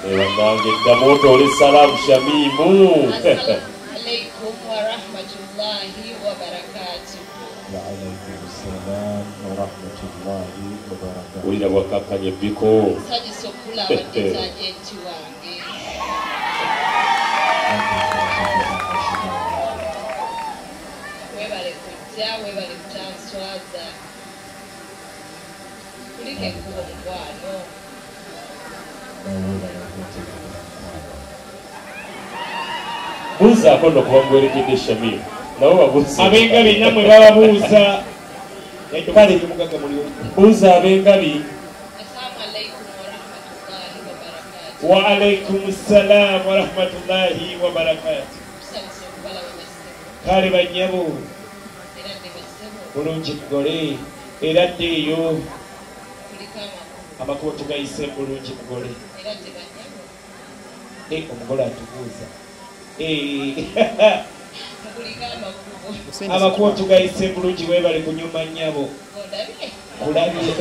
Ewanange damoto ole salam shamimu. Alaikum wa rahmatullahi wa barakatuh. Wa alaikum assalam wa rahmatullahi wa barakatuh. Ulira wakakanye biko. Saji sokula wajeti wange. Webale kujja, webale kutanswaza. Kulike kubo mkwano. Buza akono kubangwerekedde Shamim. Nabo babuza. Abengabi namwe bababuuza. Kale kimugaga muli. Buuza abengabi. Assalamu alaikum wa rahmatullahi wa barakatuh. Wa alaikum assalam wa rahmatullahi wa barakatuh. Kale banyabo. Bulungi mugole. Era ddeeyo. Amakubo tugayise bulungi mugole. Omugole atubuuza. Amakubo tugayise bulungi webale kunyuma nnyabo. Kulabye.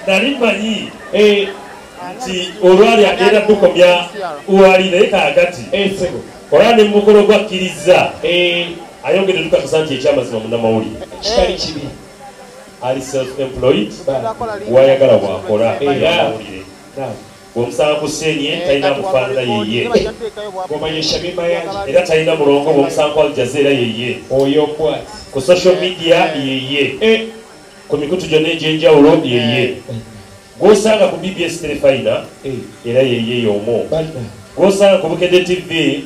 Nali mmanyi nti olwali agenda tukomya uwali naye kaagati olwa ne mukolo gwakkiriza ayongedde tukakasa nti ekyamazima munnamawulire kitali kibi. ali self-employed wayagala bwakola mawulire bw'omusanga ku senye talina mufaanana yeye Gomanyesha bimba yange. era talina mulongo bw'omusanga ku aljazeera yeye Oyo kwati. ku social media yeye ku mikutu gyonna egy'enjawulo yeye gw'osanga ku BBS Telefayina era yeye y'omu gw'osanga ku Bukedde TV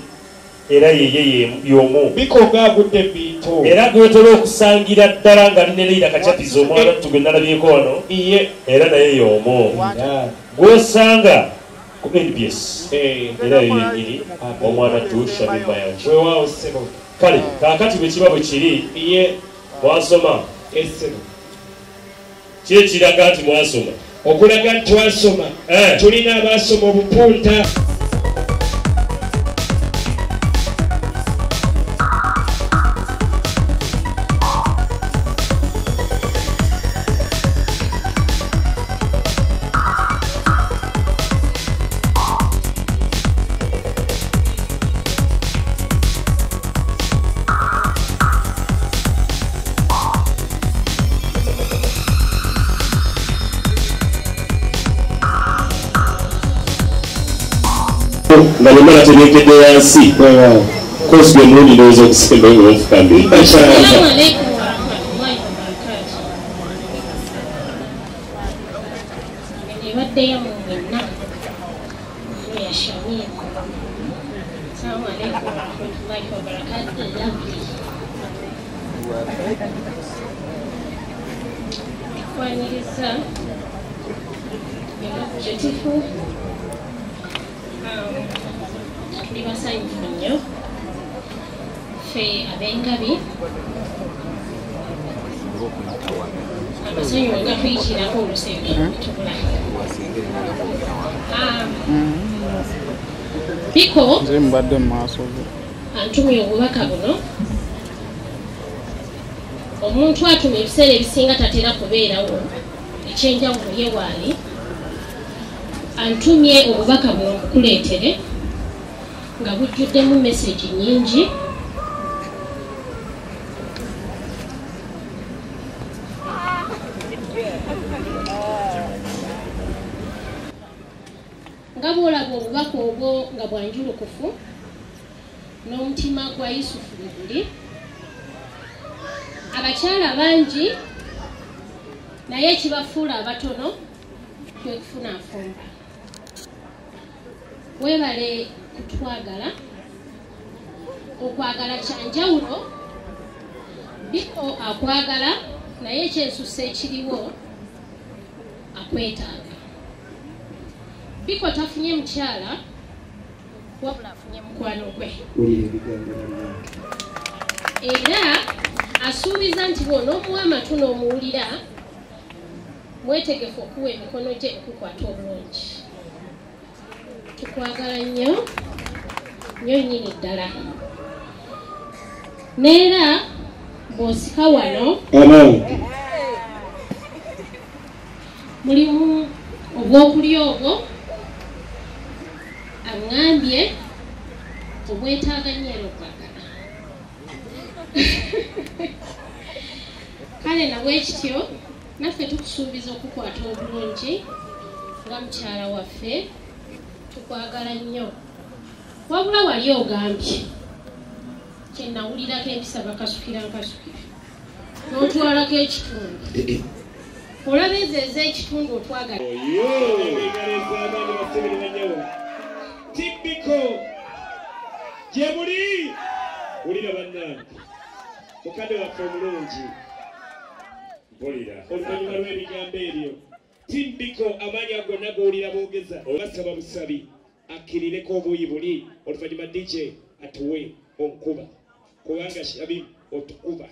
era yeye y'omu Bikoga agudde bintu. era gwetera okusangira ddala nga ne Leila Kachapizo omwana tugwe nalabyeko wano era naye y'omu gw'osanga ku NBS era yenyini omwana tu Shamim Mayanja Weewaawo ssebo. kale kaakati bwe kiba bwe kiri mwasoma ki ekiraga nti mwasoma Okulaga nti twasoma. Tulina abaasoma obupunta. nga ne mala tebekedde wansi kosi gwemundi ndowooza okusemba ngaofukambe Assalamu alaikum wa rahmatullahi wa barakatuh. Nebaddeyo mu mwenna ya Shamim. Assalamu alaikum wa rahmatullahi wa barakatuh. Lovely. Kwaniriza beautiful. Tuli basanyufu nnyo ffe ab'engabi amasanyu nga tuyikirako olusembe tubula Biko mbadde mu maaso antumye obubaka buno omuntu atuma ebiseera ebisinga tatera kubeerawo ekyenjawulo ye waali antumye obubaka buno bukuleetere nga bujjuddemu message nyingi nga bw'olaba obubaka obwo nga bwanjulukufu n'omutima gwa Yusufu bwe abakyala bangi naye ekibafuula abatono kwe kufuna afumba weebale kutwagala okwagala kyanjawulo Biko akwagala naye ekyensusa ekiriwo akwetaaga Biko tafunye mukyala wabula afunye mukwano gwe era asuubiza nti bw'onoomuwa amatu n'omuwulira mwetegefu okuwa emikono gye okukwata obulungi tukwagala nnyo nnyo nnyini ddala neera bw'osika wano mulimu obwokulya obwo aŋŋambye obwetaaga nnyo era okwagala kale nabwekityo naffe tukusuubiza okukwata obulungi nga mukyala waffe tukwagala nnyo wabula wali ogambye kyenawulirako empisa bakasukira nkasukira n'otwalako ekitundu olaba ezo ez'ekitundu otwagala Tipico gye muli wulira bannange mukadde waffe omulungi mpulira oluvannyuma lw'ebigambo ebyo Tipico amaanyi gonna g'owulira boogeza basaba busabi akkirireko obuuyi buli oluvannyuma DJ atuwe omukuba kubanga shabi otukuba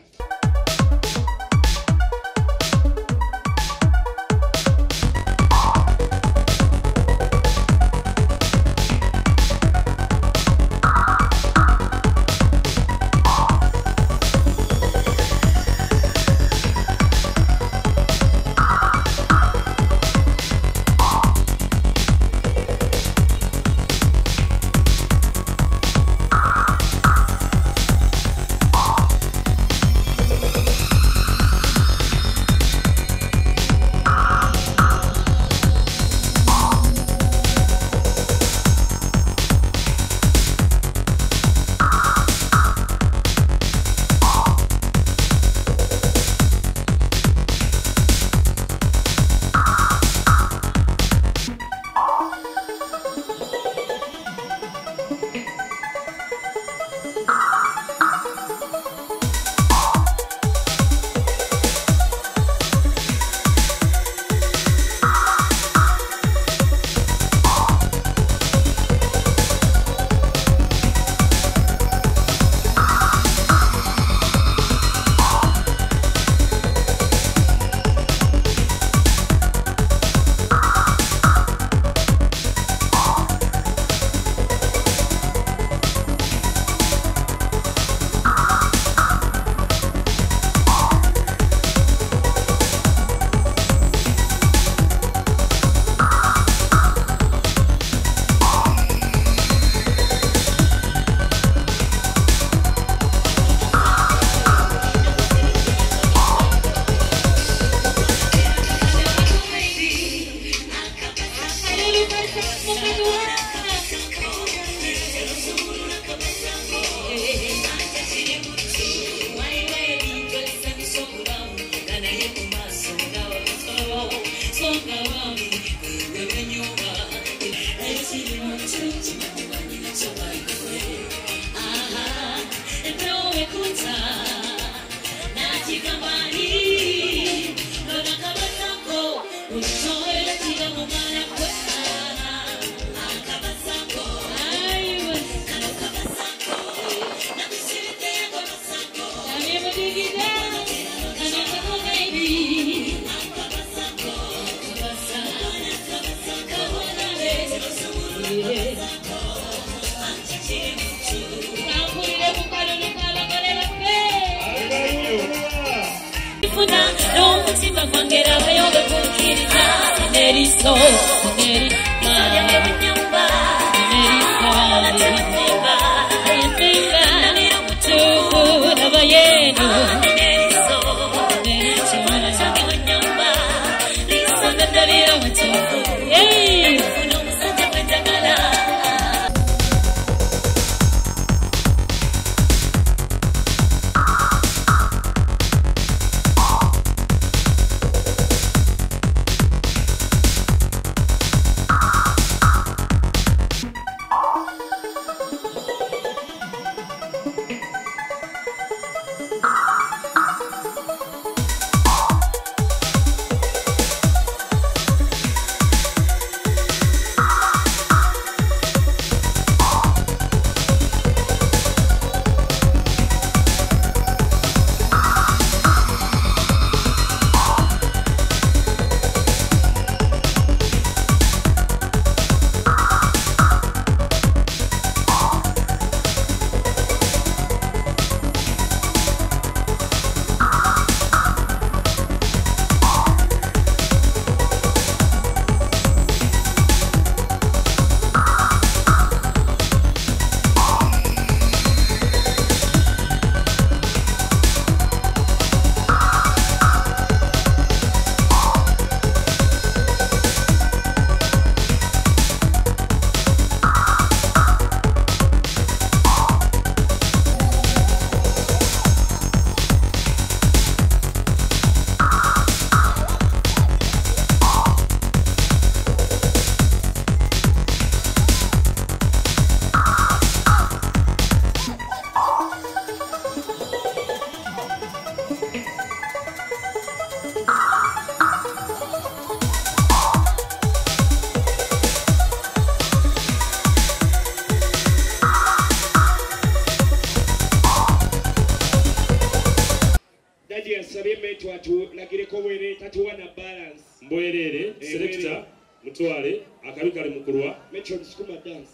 Yaji yansabye metu atulagireko were tatuwa na balance. Mbwerere selector mutwale akabikale mukulwa Metro Sukuma dance.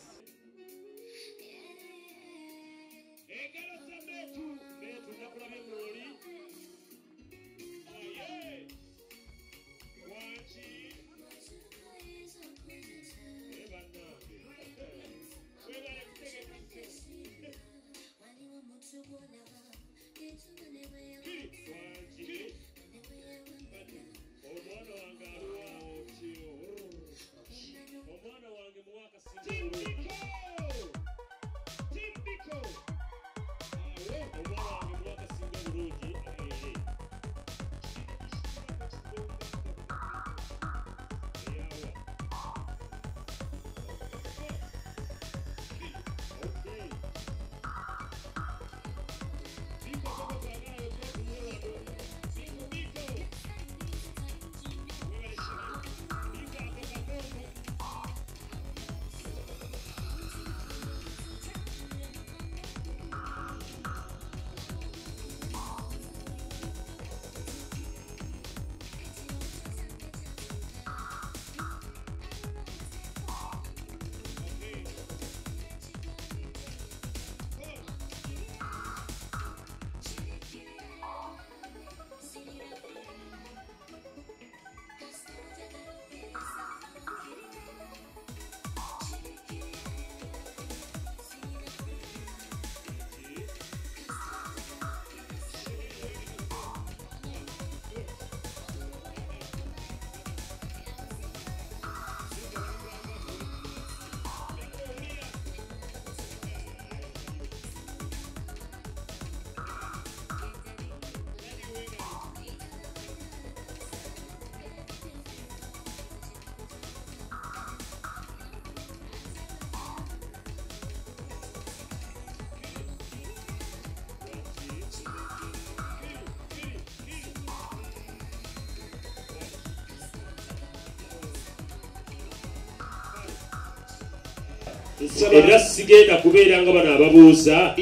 Era sigenda kubeera nga bano ababuuza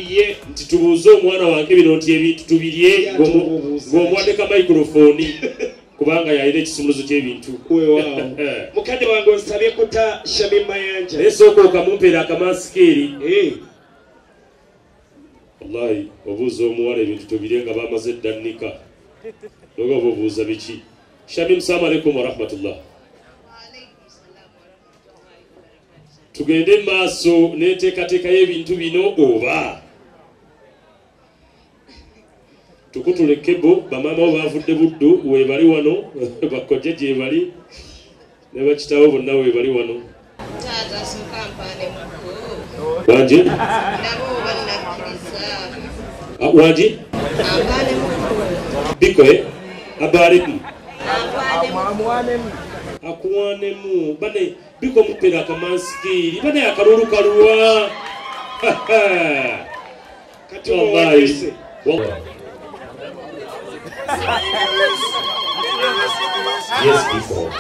nti tubuuze omwana wange bino nti ebintu tubirye ng'omwaddeka microphone kubanga yalina ekisumuluzo ky'ebintu. Mukadde wange onsabye kuta Shamim Mayanja. Naye sooka okamumpeera akamasikeeri. Wallahi obuuza omuwala ebintu tubirye nga bamaze ddannika. Noga obuuza biki? Shamim, salaamu alaikum wa rahmatullah. Tugende maaso n'enteekateeka y'ebintu bino oba tukutuleke bo bamaama bo bavudde buddu weebali wano bakojja gye bali ne bakitaabo bonna weebali wano. Taata sooka mpaane muko. Wangi? Nabo bannakkiriza. Wangi? Ampaane muko. Biko abalemu. Ampaane muko. Akuwanemu bane biko mupera akamansikiri bane akalulu kaluwa. Kati wallahi. Yes, before.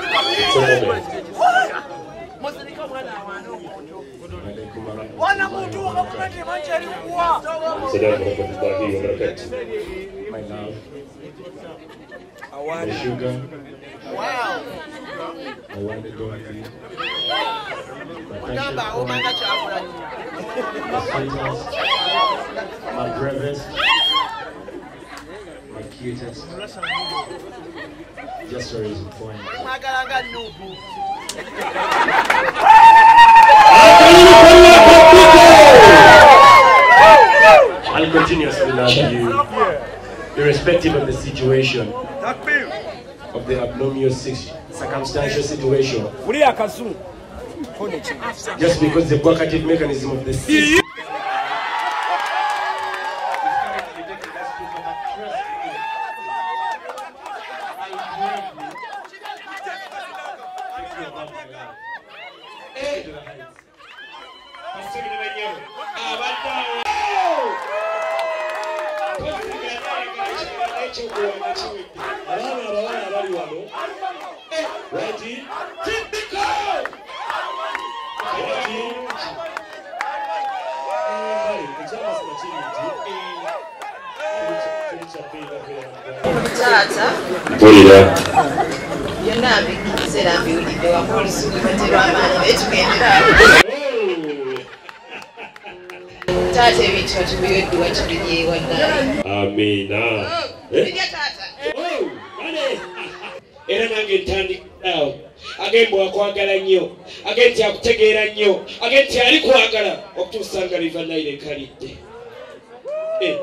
Wana mtu wakamati manjari kuwa. Assalamu warahmatullahi wabarakatuh. My love. My sugar. Wow. I want to go with you. Namba umanga chakula. My sweetest. My bravest. My cutest. Just for his point. Magalanga nubu. I'll continuously love you, irrespective of the situation, of the abnormal circumstantial situation. Just because the blockative mechanism of the system. Tata. Mpulira. Yonna abikiseera mbiwulidde wakola olusuku baterwa amaanyi naye tugendera. Taata ebintu batubiweddwa tubijeewa naye. Amina. Bijja taata. Era nange ntandikirawo agembwa wakwagala nnyo agenti akutegeera nnyo agenti ali kwagala okutuusa nga liva naire enkalidde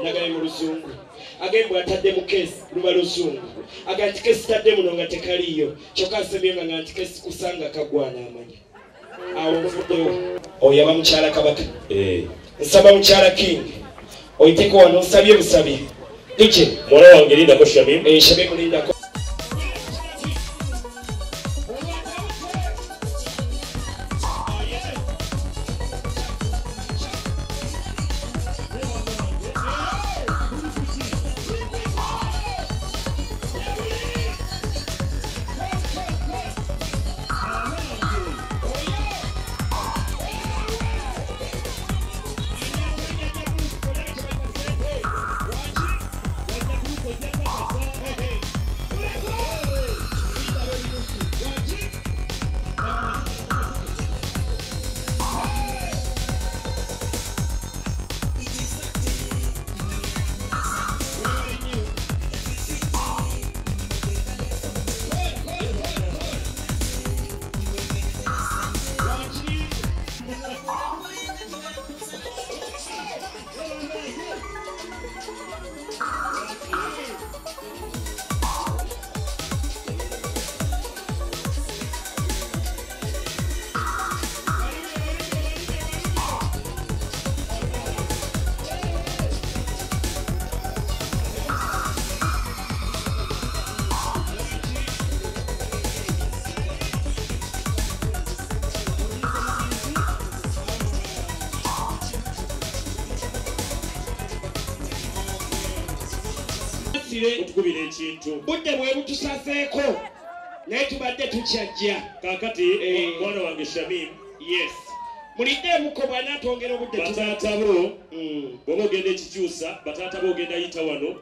nagaye mu luzungu agembwa atadde mu keesi luba luzungu agati keesi tadde muno nga tekaliyo kyokka asebye nga nti keesi kusanga kagwana amanya awo nfuddewo oyo aba mukyala kabaka nsaba mukyala king oyiteko wano nsabye busabye ike Mwana wange lindako Shamim. Shamim lindako. Otukubira ekintu. Budde bwe butusaseeko naye tubadde tukyajja Kakati mwana wange Shamim. yes muliddeemuko bwana atwongera obudde Bataata bo bw'oba ogenda ekikyusa bataata bo ogenda yita wano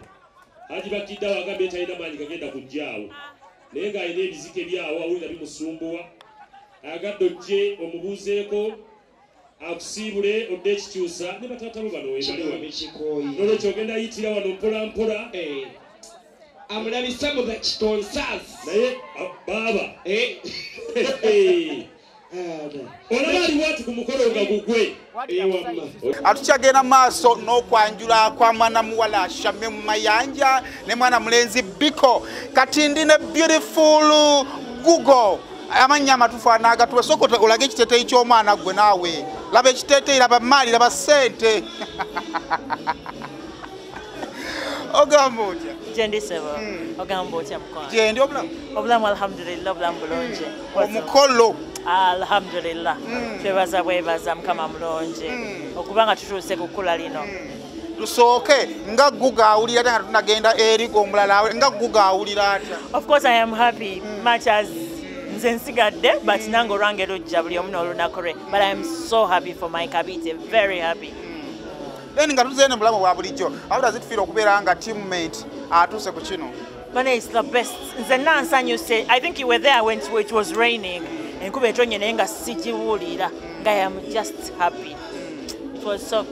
Haji Bakidda wagambye talina maanyi gagenda kujjaawo naye ng'alina ebizike byawo awulira bimusumbuwa agadde ojje omubuuzeeko akusiibule odde ekikyusa ne bataata bo bano webaliwa n'olwekyo ogenda yitira wano mpola mpola amulabisa mu kitonsas naye baaba olaba aliwo ati ku mukolo nga gugwe atukyagenda maaso n'okwanjula kwa mwana muwala Shamim Mayanja ne mwana mulenzi Biko kati ndine beautiful Google amanya amatufu anagatuwe soko olage ekiteeteeyi ky'omwana gwe naawe laba ekiteeteeyi laba maali laba ssente ogamba otya Jendi sebo ogamba otya mukwano jendi obulamu alhamdulillah obulamu bulungi omukolo alhamdulillah twebaza bwebaza mukama mulungi okuba nga tutuuse kukula lino tusooke nga guga awulira ate nga tunagenda eri omulala nga guga awulira atya of course I am happy much as nze nsigadde but nange olwange lujja buli omu n'olunaku lwe but I am so happy for my Kabite very happy then nga tuzeene mulamu bwa bulijjo awuta zitufiira okubeera nga teammate atuuse ku kino Bana is the best nze nansanyuse I think you were there when it was raining enkuba etonye naye nga sigiwulira nga I am just happy it was so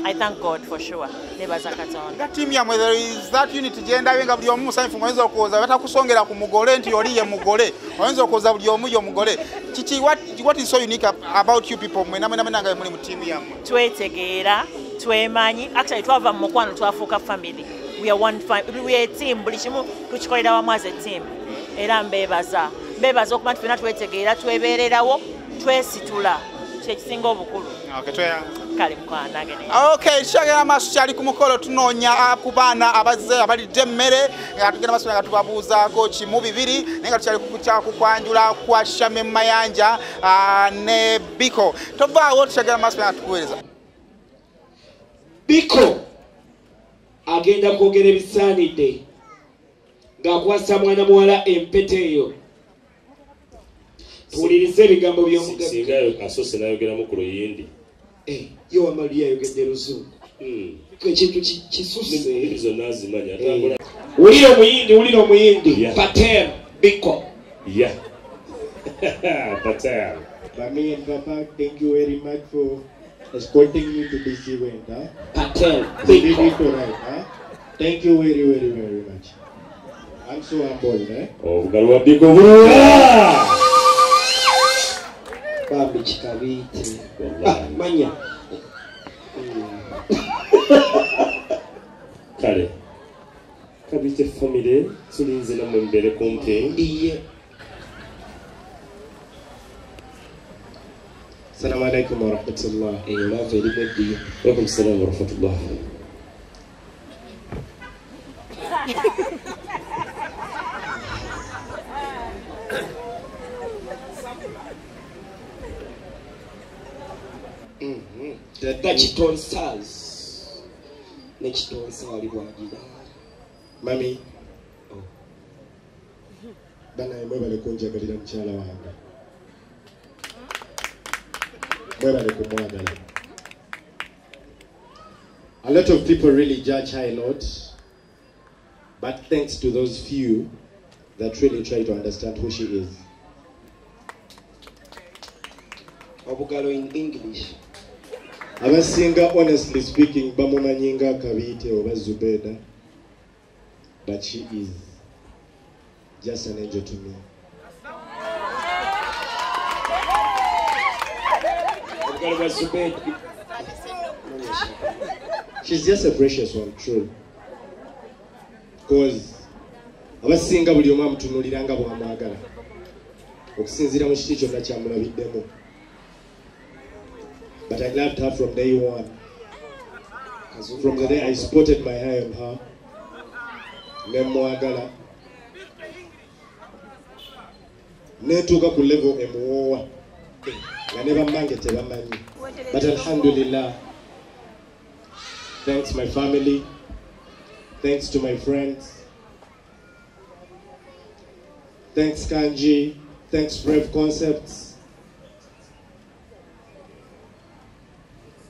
I thank God for sure nebaza Katonda nga team yamwe there is that unity gyendabe nga buli omu musanyufu mwenza okwoza batakusongera ku mugole nti oli ye mugole oyinza okwoza buli omu ye omugole kiki what is so unique about you people mwena nga muli mu team yamwe twetegeera twemanyi actually twava mu mukwano twafuuka family we are one family we are a team buli kimu tukikolera wamu as a team era mbebaza okuba nti fena twetegeera twebeererawo twesitula kyekisinga obukulu kale mukwanage okay kyagenda maaso kyali ku mukolo tunoonya ku baana abazze abalidde emmere nga tugenda maaso nga tubabuuzaako kimu bibiri naye nga tukyali kukwanjula kwa Shamim Mayanja ne Biko tovaawo tukyagenda maaso nga tukuweereza Biko agenda kwogera ebisaanidde ng'akwasa mwana muwala empete eyo tuwulirize ebigambo by'omugagga singa asoose n'ayogeramu ku luyindi yo wamaliya ayogedde luzungu ekintu kisusse zonna azimanya atambula Uliro muyindi. Patel Biko. Yeah. Patel. Mami and Papa, thank you very much for escorting me to this event. Patel We did Biko. it right. Thank you very, very, very much. I'm so humbled. Oh, Galwa Biko Vura! Babi Chikaviti. Manya. Kale. Kabite family, tulinze na mwembele konke. Iye. Assalamu alaikum wa rahmatullah. Very good deal. Welcome salam wa rahmatullah. Nachitonsazi. Nechitonsa wali bwagira. Mami. Bana mwebale kunjagalira mchala wange. Mwebale kumwagala. A lot of people really judge High Lord, but thanks to those few that really try to understand who she is. Obugalo in English. Abasinga, honestly speaking, bamumanyinga Kabite oba Zubeda, but she is just an angel to me. Obugalo wa Zubeda. She's just a precious one, true. Because abasinga buli omu amutunuuliranga bw'amwagala okusinziira mu kiti kyonna kyamulabiddemu. But I loved her from day one. From the day I spotted my eye on her, nemwagala netuuka ku level emuwoowa nga ne bammange tebamanyi. But alhamdulillah, thanks my family, thanks to my friends, thanks Kanji, thanks Brave Concepts,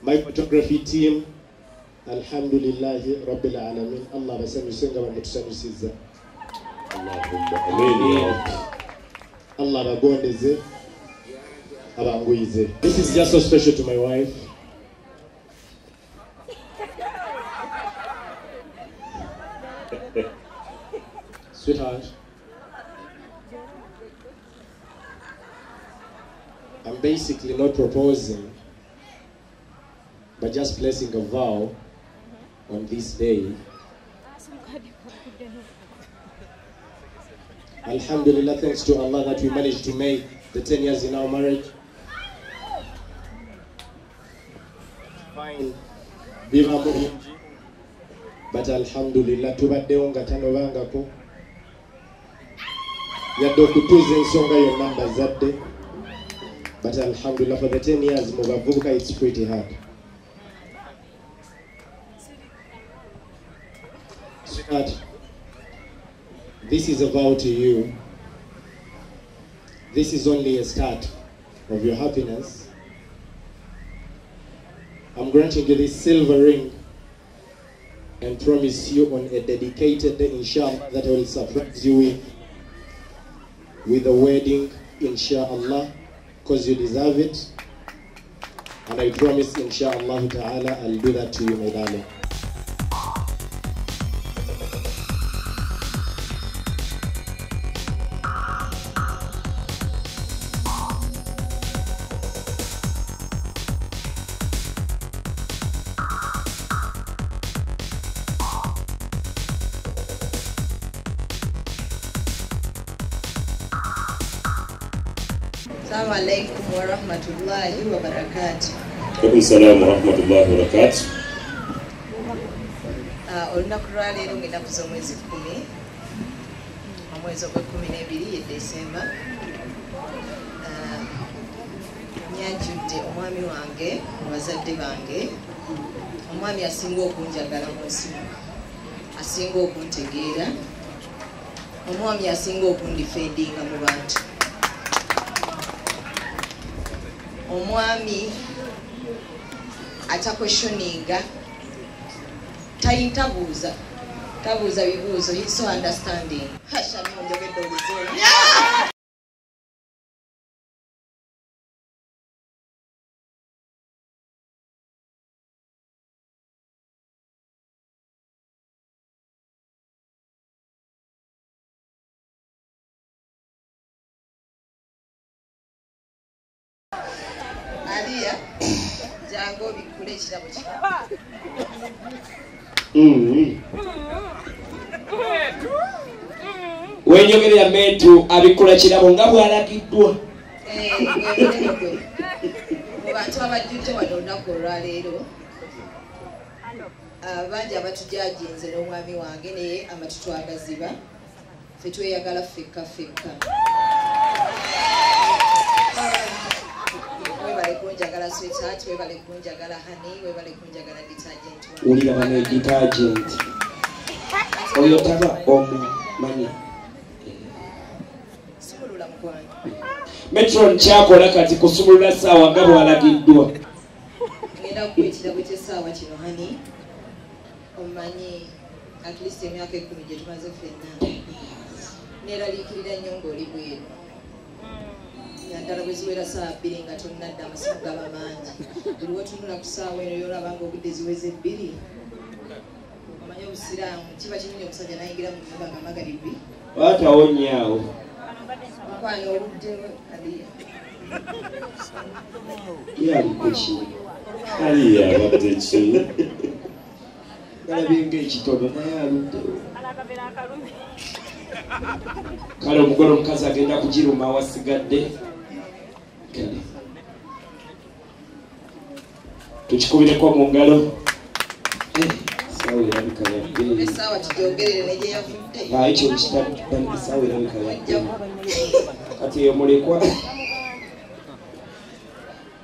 my photography team, alhamdulillahi rabbil alamin. Allah basanyusenga bamutusanyusiza. Allahumma amin ya Rabbi. Allah bagondeze abanguyize. This is just so special to my wife. Sweetheart, I'm basically not proposing, but just placing a vow on this day. Alhamdulillah, thanks to Allah that we managed to make the 10 years in our marriage. Fine. Biva muhinji. But alhamdulillah, tubaddewo nga tanobangako. Yadde okutuuza ensonga yonna mbazadde. But alhamdulillah, for the 10 years mu bavubuka, it's pretty hard. Sweetheart, this is a vow to you. This is only a start of your happiness. I'm granting you this silver ring and promise you on a dedicated day, inshallah, that I will surprise you with a wedding, inshallah, because you deserve it. And I promise, inshallah ta'ala, I'll do that to you, my darling. Assalamu alaikum wa rahmatullahi wa barakatuh. Welcome salam wa rahmatullahi wa barakatuh. Olunaku lwa leero ng'ennaku z'omwezi 10 omwezi ogw'12 ye December. Nyanjudde omwami wange mu bazadde bange, omwami asinga okunjagala mu nsi, asinga okuntegeera, omwami asinga okundifendinga mu bantu, omwami atakweshoninga, tayintabuuza tabuuza bibuuzo, he's so understanding. Hasha njogedde oluzungu. Alia, jango bikule kirabo kino. Wenyogerera Metu abikula kirabo nga bwalagiddwa. Mu bantu abajjudde wano olunaku olwaleero bangi abatujajinze n'omwami wange naye amatutu agaziba ffe tweyagala ffekka ffekka. Webale kunjagala sweetheart, webale kunjagala honey, webale kunjagala detergent. Ulira bane detergent. Oyo taba omumanyi. Sumulula mukwanyi. Metron kyakola kati kusumulula ssaawa nga bwalagiddwa. Ngenda kukwetira bwe kyessaawa kino honey. Omanyi at least emyaka 10 gye tumaze ffenna. Neeraliikirira nnyo ng'oli bweru. Naddala bwe ziwera ssaawa 2 nga tonnadda amasimu gaba mangi. Buli wetunula ku ssaawa eno y'olaba ng'obudde ziweze 2. Omanyi obusiraamu kiba kinene omusajja n'ayingira mu nnyumba nga magalibi. Waatawo nnyaawo. Mukwano oluddewo Aliya. Yaliko ki? Aliya abadde ki? Galabye ng'ekitono naye aluddewo. Kale omugole omukazi agenda kugiruma awasigadde. Kale tukikubireko mu ngalo. Sawa erabika yadde. Essaawa kijogerere ne gye yavudde. Ekyo kitabudde sawa erabika yadde. Kati eyo mulekwa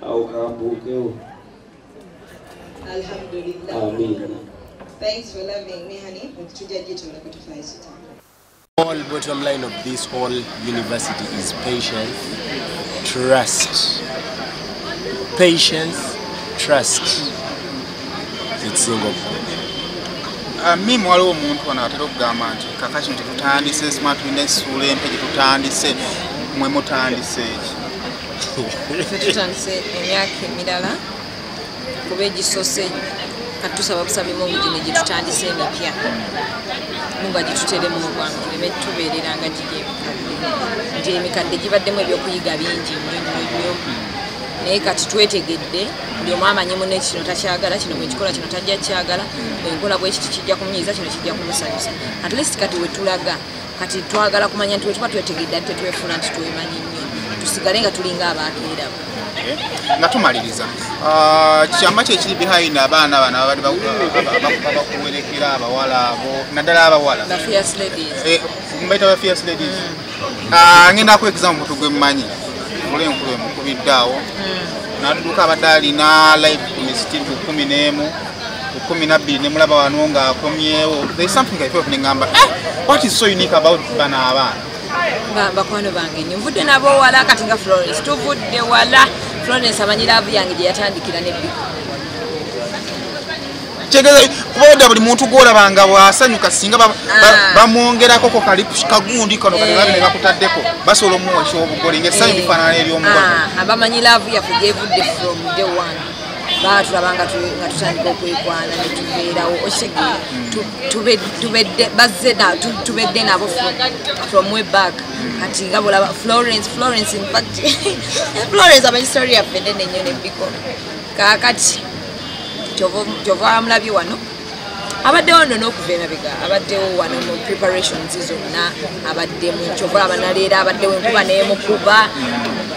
awo kambuukewo. Alhamdulillah. Amin. Thanks for loving me, honey. Tujajjitola kutufaisita. All bottom line of this whole university is patience, trust. Patience, trust. It's single. Mimi waliwo omuntu wano atera okugamba nti kaka kino tetutandise smart n'essuula empe gye tutandise mwe mutandise eki. Tutandise emyaka emirala kuba egisose kati tusaba busaba emu gino gye tutandise emipya. Munga gituteremu obwangu tuleme tubeerera nga giri emikadde. Nti emikadde gibaddemu ebyokuyiga bingi nnyo. Naye kati twetegedde buli omu amanyi munne kino takyagala, kino bwekikola kino tajja kyagala, bwenkola bwe kiti kijja kumunyiiza, kino kijja kumusanyusa. At least kati wetulaga kati twagala kumanya nti wetuba twetegedde ate twefuna nti twemanyi nnyo tusigale nga tulinga abaakeerabo. Nga tumaliriza kyama kye kiri behind abaana bano abali bakuwerekera abawala abo naddala abawala mbaita ba fierce ladies. Ngenda ku example tugwe mmanyi mulenkulu emukubidde awo n'adduka abadde alina live ku misitiri ku 11 ku 12 ne mulaba wano ng'akomyewo. There is something I feel ngamba what is so unique about bano abaana. Bakwano bange nvudde nabo wala kati nga Florence tuvudde wala. Florence amanyira abu yange gye yatandikira ne Biko. Kyegeza kuboda buli muntu gw'olabanga bw'asanyuka singa bamwongerako ko kagundi kano kati babe ne bakutaddeko basobola omuwosa obugole ng'essanyu lifaanana ery'omugole. Abamanyira abu yaffe gyevudde from day one. Baatulaba nga tutandika okwekwana ne tubeerawo okitegeera tubedde nabo from way back. Kati nga bolaba Florence in fact Florence amanyi story yaffe nnene nnyo ne Biko. Kaakati kyova amulabye wano abaddewo nno n'okuva emabega abaddewo wano mu preparations zonna abaddemu kyova abanaleera abaddewo enkuba n'emukuba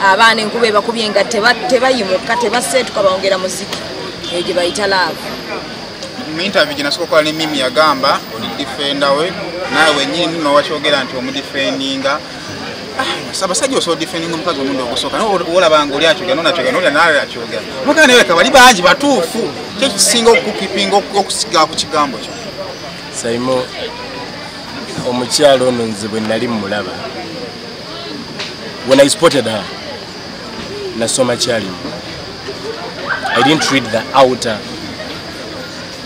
abaana enkuba ebakubye nga tebayimuka tebaseetuka bawongera muziki eyo gye bayita laavu. Mu interview gye nasooka okukola ne Mimi yagamba oli defenda we naawe wennyini nowakyogera nti omudefendinga abasajja osobola defendinga omukazi omundi ogusooka olabanga oli akyogera nonakyogera nolya nawe akyogera mukana neweka bali bangi batuufu kyo kisinga okukipinga okusiga ku kigambo kyo. Saimo omukyalo ono nze bwe nali mulaba when I spotted her nasoma kyalimu. I didn't read the outer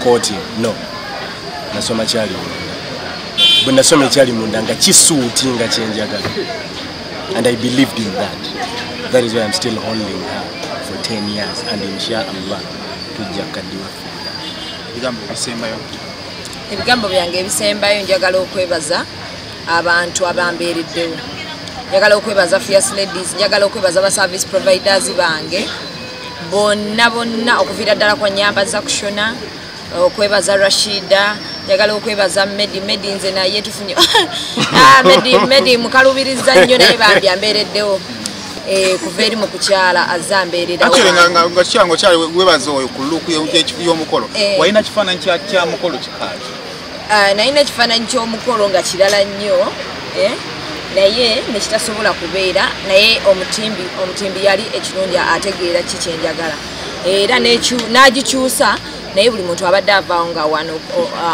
coating, no. Nasoma kyalimu. bwe nasoma ekyali munda nga kisuuti nga kyenjagala. And I believed in that. That is why I'm still holding her for 10 years and inshallah tujja kaddiwa. Ebigambo byange ebisembayo njagala okwebaza abantu abambeereddewo. Njagala okwebaza Fierce Ladies, njagala okwebaza aba service providers bange bonna okuviira ddala kwa Nyambaza kushona, okwebaza Rashida, njagala okwebaza Medi nze naye tufunye Medi mukalubiriza nnyo naye bambi ambeereddewo kuva eri mu kukyala azambeerera nga kyango kyali webaza oyo ku luku y'omukolo walina kifaananyi kya mukolo kikaaki nalina ekifaananyi ky'omukolo nga kirala nnyo naye nekitasobola kubeera naye omutimbi yali ekirungi ategeera kikyenjagala era n'agikyusa naye buli muntu abadde avaawo nga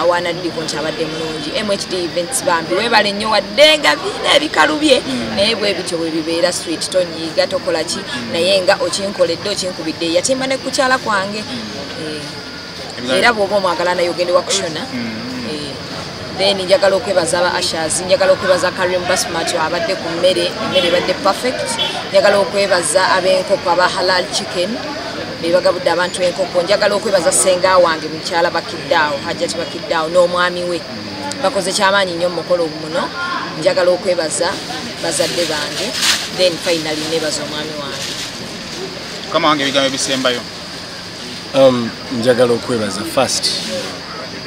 wanaddiko nti abadde mulungi. MHD Events bambi webale nnyo wadde nga biina ebikalu bye naye bwe bityo bwe bibeera sweet tonyiiga tokola ki naye nga okinkoledde okinkubidde yatimba ne kukyala kwange era bw'oba omwagala naye ogende wakushona. Then njagala okwebaza aba Ashers, njagala okwebaza Karim Basmati abadde ku emmere ebadde perfect, njagala okwebaza ab'enkoko aba Halal Chicken bebagabudde abantu enkoko, njagala okwebaza ssenga wange mukyala Bakiddaawo Hajjati Bakiddaawo n'omwami we bakoze kyamaanyi nnyo mu mukolo guno. Njagala okwebaza bazadde bange then finally nebaza omwami wange. Kama wange ebigambo ebisembayo. Njagala okwebaza first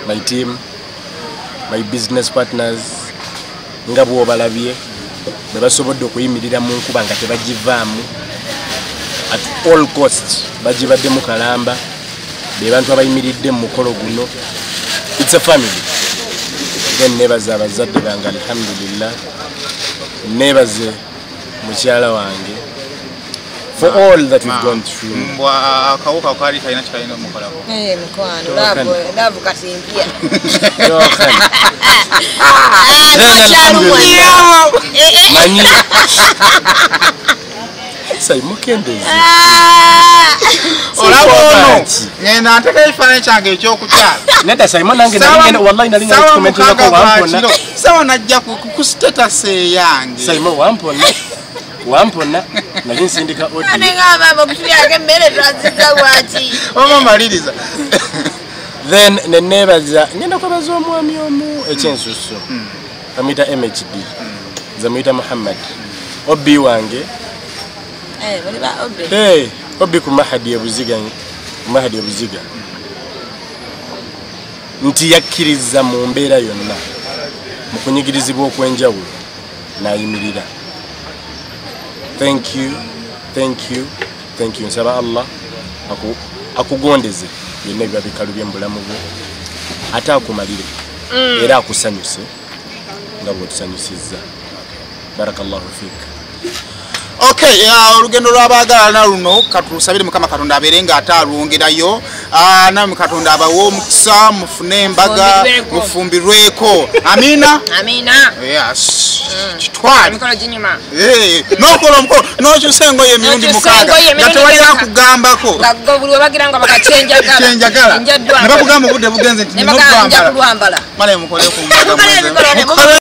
my team, my business partners nga bw'obalabye bwe basobodde okuyimirira mu nkuba nga tebagivaamu at all cost bagibaddemu kalamba be bantu abayimiridde mu mukolo guno. It's a family. Then nebaza abazadde bange alhamdulillah, nebaze mukyala wange for all that we've gone through. Akawuka kali kalina kikalina omukolako mukwano laavu kati mpya manyi sayimukendezi olaba ono ngenda nteka ekifaananyi kyange ekyokukyala nedda sayimo nange wallahi nalinga ekikomentirako wampona sawa najja ku status eyange sayimo wampona nali nsindika omamaliriza then nenebaza ngenda kwebaza omwami omu ekyensuso amuyita MHD zamuyita Muhammad Obi wange Obi ku Mahadi ebuziga nti yakkiriza mu mbeera yonna mu kunyigirizibwa okwenjawulo n'ayimirira. Thank you nsaba Allah akugondeze byonna ebiba bikalu by'embulamu bwo ate akumalire era akusanyuse nga bw'otusanyusizza. Barakallahu fiika. Okay, olugendo lw'abaagalana luno katusabire Mukama Katonda abeere ng'ate alwongerayo namwe Katonda abawe omukisa mufune embaga mufumbirweko. Amina. Yes. Kitwale n'okola omukolo n'okyusa engoye emirundi 6 nga tewalira kugambako kyenjagala ne bakugamba obudde bugenze nti nino gwambala mala mukole ku mbaga